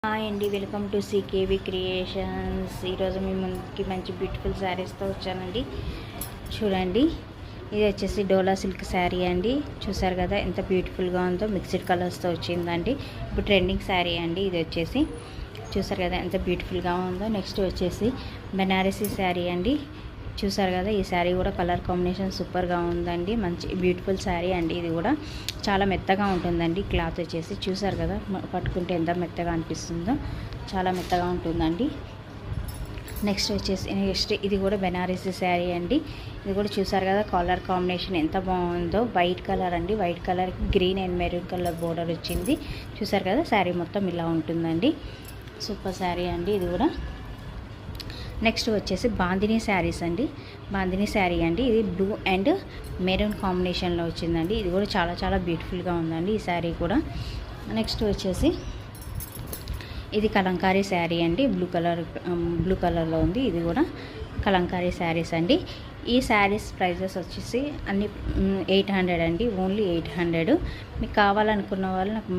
Hi అండి, welcome to CKV creations. ఈరోజు మీ ముందుకి మంచి బ్యూటిఫుల్ శారీస్తో వచ్చానండి. చూడండి, ఇది వచ్చేసి డోలా సిల్క్ శారీ అండి. చూసారు కదా ఎంత బ్యూటిఫుల్గా ఉందో, మిక్స్డ్ కలర్స్తో వచ్చిందండి. ఇప్పుడు ట్రెండింగ్ శారీ అండి. ఇది వచ్చేసి చూసారు కదా ఎంత బ్యూటిఫుల్గా ఉందో. నెక్స్ట్ వచ్చేసి బెనారసీ శారీ అండి. చూసారు కదా, ఈ శారీ కూడా కలర్ కాంబినేషన్ సూపర్గా ఉందండి. మంచి బ్యూటిఫుల్ శారీ అండి. ఇది కూడా చాలా మెత్తగా ఉంటుందండి. క్లాత్ వచ్చేసి చూసారు కదా, పట్టుకుంటే ఎంత మెత్తగా అనిపిస్తుందో, చాలా మెత్తగా ఉంటుందండి. నెక్స్ట్ ఇది కూడా బెనారసీ శారీ అండి. ఇది కూడా చూసారు కదా, కలర్ కాంబినేషన్ ఎంత బాగుందో. వైట్ కలర్ అండి. వైట్ కలర్కి green and maroon colour border వచ్చింది. చూసారు కదా, శారీ మొత్తం ఇలా ఉంటుందండి. సూపర్ శారీ అండి ఇది కూడా. నెక్స్ట్ వచ్చేసి బాందినీ శారీస్ అండి. బాందినీ శారీ అండి. ఇది బ్లూ అండ్ మెరూన్ కాంబినేషన్లో వచ్చిందండి. ఇది కూడా చాలా చాలా బ్యూటిఫుల్గా ఉందండి ఈ శారీ కూడా. నెక్స్ట్ వచ్చేసి ఇది కలంకారీ శారీ అండి. బ్లూ కలర్లో ఉంది. ఇది కూడా కలంకారీ శారీస్ అండి. ఈ శారీస్ ప్రైజెస్ వచ్చేసి అన్ని 800 అండి. ఓన్లీ 800. మీకు కావాలనుకున్న వాళ్ళు నాకు